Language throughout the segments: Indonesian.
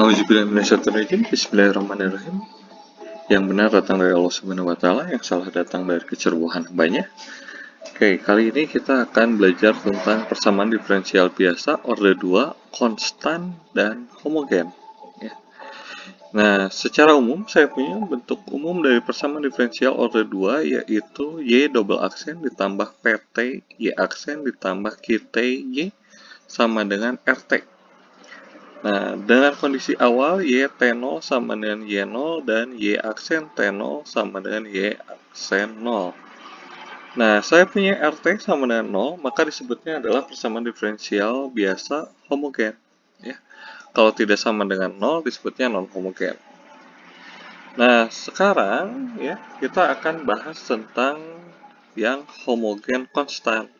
Auzubillahiminasyaitonirrajim. Bismillahirrahmanirrahim. Yang benar datang dari Allah Subhanahu wa taala, yang salah datang dari kecerobohan hambanya. Oke, kali ini kita akan belajar tentang persamaan diferensial biasa, orde 2, konstan, dan homogen. Ya. Nah, secara umum saya punya bentuk umum dari persamaan diferensial orde 2 yaitu Y double aksen ditambah PT Y aksen ditambah QT Y sama dengan RT. Nah, dengan kondisi awal Y T0 sama dengan Y0 dan Y aksen T0 sama dengan Y aksen 0. Nah, saya punya RT sama dengan 0, maka disebutnya adalah persamaan diferensial biasa homogen. Ya. Kalau tidak sama dengan 0, disebutnya non-homogen. Nah, sekarang ya kita akan bahas tentang yang homogen konstan.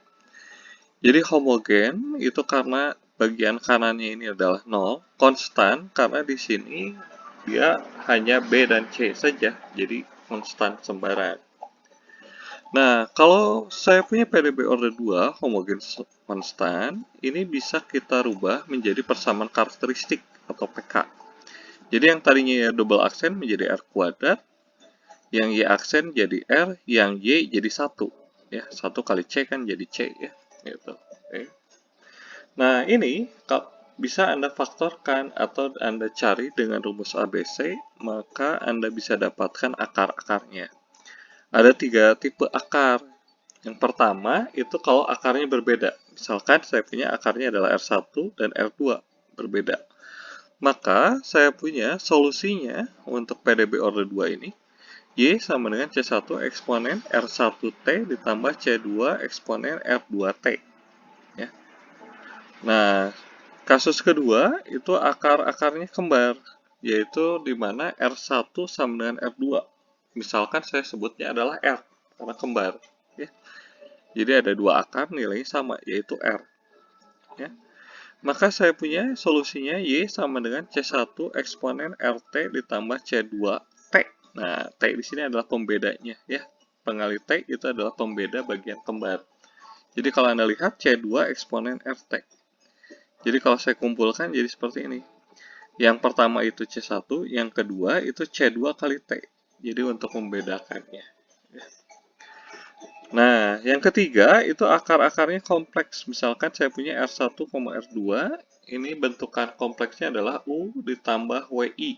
Jadi homogen itu karena bagian kanannya ini adalah 0, konstan karena di sini dia hanya B dan C saja, jadi konstan sembarang. Nah, kalau saya punya PDB orde 2, homogen konstan, ini bisa kita rubah menjadi persamaan karakteristik atau PK. Jadi yang tadinya ya double aksen menjadi R kuadrat, yang Y aksen jadi R, yang Y jadi 1. Ya, 1 kali C kan jadi C ya, gitu. Oke. Nah, ini bisa Anda faktorkan atau Anda cari dengan rumus ABC, maka Anda bisa dapatkan akar-akarnya. Ada 3 tipe akar. Yang pertama, itu kalau akarnya berbeda. Misalkan saya punya akarnya adalah R1 dan R2, berbeda. Maka, saya punya solusinya untuk PDB orde 2 ini, Y sama dengan C1 eksponen R1T ditambah C2 eksponen R2T. Ya. Nah, kasus kedua itu akar-akarnya kembar, yaitu di mana R1 sama dengan R2. Misalkan saya sebutnya adalah R, karena kembar. Ya. Jadi ada dua akar nilainya sama, yaitu R. Ya. Maka saya punya solusinya Y sama dengan C1 eksponen RT ditambah C2T. Nah, T di sini adalah pembedanya. Ya. Pengali T itu adalah pembeda bagian kembar. Jadi kalau Anda lihat C2 eksponen RT. Jadi kalau saya kumpulkan jadi seperti ini. Yang pertama itu C1, yang kedua itu C2 kali T. Jadi untuk membedakannya. Nah, yang ketiga itu akar-akarnya kompleks. Misalkan saya punya R1, R2. Ini bentukan kompleksnya adalah U ditambah WI.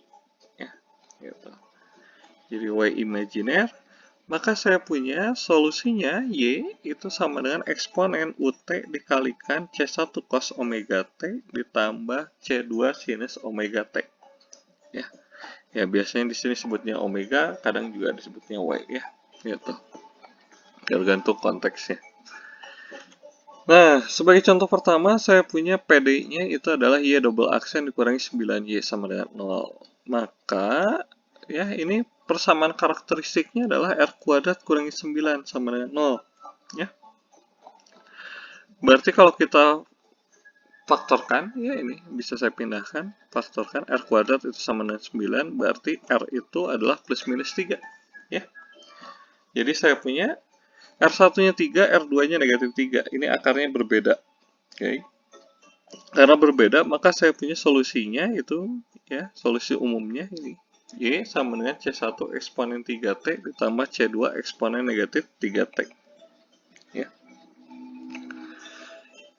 Ya, gitu. Jadi Y imajiner. Maka saya punya solusinya Y itu sama dengan eksponen UT dikalikan C1 cos omega T ditambah C2 sinus omega T. Ya. Ya, biasanya di sini sebutnya omega, kadang juga disebutnya Y ya. Gitu. Tergantung konteksnya. Nah, sebagai contoh pertama saya punya PD-nya itu adalah Y double aksen dikurangi 9Y sama dengan 0. Maka ya ini persamaan karakteristiknya adalah R kuadrat kurangi 9 sama dengan 0. Ya. Berarti kalau kita faktorkan, ya ini bisa saya pindahkan, faktorkan R kuadrat itu sama dengan 9, berarti R itu adalah plus minus 3. Ya. Jadi saya punya R1-nya 3, R2-nya negatif 3. Ini akarnya berbeda. Oke. Karena berbeda, maka saya punya solusinya itu, ya, solusi umumnya ini. Y sama dengan C1 eksponen 3T ditambah C2 eksponen negatif 3T. Ya.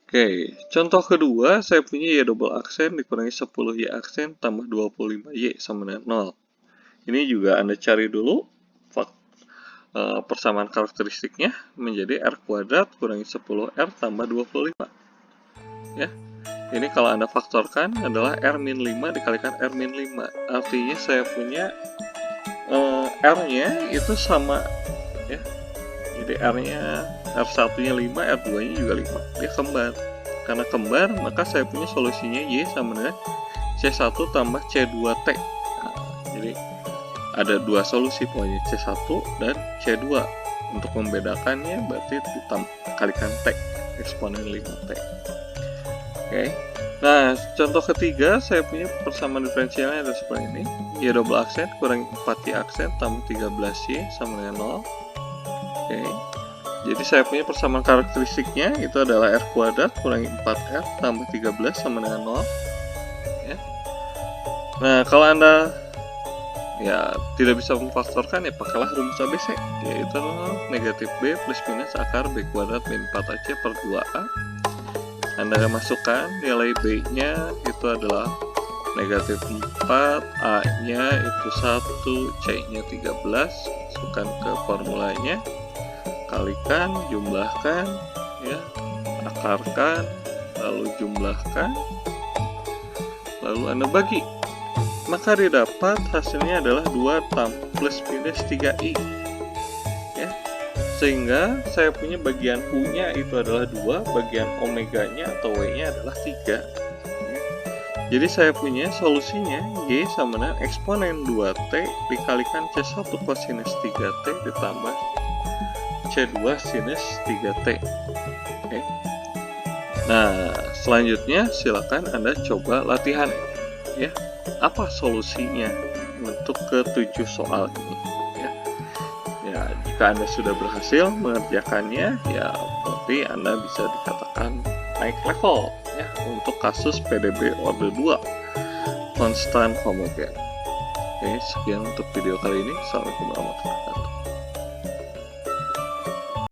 Oke, contoh kedua, saya punya Y double aksen dikurangi 10Y aksen tambah 25Y sama dengan 0. Ini juga Anda cari dulu persamaan karakteristiknya menjadi R kuadrat kurangi 10R tambah 25. Ya. Ini kalau Anda faktorkan adalah R-5 dikalikan R-5. Artinya saya punya R-nya itu sama. Ya. Jadi R-nya, R1-nya 5, R2-nya juga 5. Dia kembar. Karena kembar, maka saya punya solusinya Y sama dengan C1 tambah C2T. Nah, jadi ada dua solusi pokoknya, C1 dan C2. Untuk membedakannya berarti dikalikan T, eksponen 5T. Oke. Nah, contoh ketiga saya punya persamaan diferensialnya ada seperti ini. Y double aksen kurangi 4Y aksen tambah 13Y sama dengan 0. Oke. Jadi saya punya persamaan karakteristiknya itu adalah R kuadrat kurangi 4R tambah 13 sama dengan 0. Ya. Nah, kalau Anda ya tidak bisa memfaktorkan, ya pakailah rumus ABC, yaitu negatif B plus minus akar B kuadrat min 4AC per 2A. Anda masukkan nilai B-nya itu adalah negatif 4, A-nya itu 1, C-nya 13, masukkan ke formulanya, kalikan, jumlahkan, ya, akarkan, lalu jumlahkan, lalu Anda bagi. Maka didapat hasilnya adalah 2 plus minus 3i, ya. Sehingga saya punya bagian U-nya itu adalah 2, bagian omeganya atau W-nya adalah 3, ya. Jadi saya punya solusinya Y sama dengan eksponen 2T dikalikan C1 kosinus 3T ditambah C2 sinus 3T. Oke. Nah, selanjutnya silakan Anda coba latihan, ya. Apa solusinya untuk ke-7 soal ini, ya. Ya, jika Anda sudah berhasil mengerjakannya, ya berarti Anda bisa dikatakan naik level, ya, untuk kasus PDB order 2 konstan homogen. Oke, sekian untuk video kali ini. Assalamualaikum warahmatullahi wabarakatuh.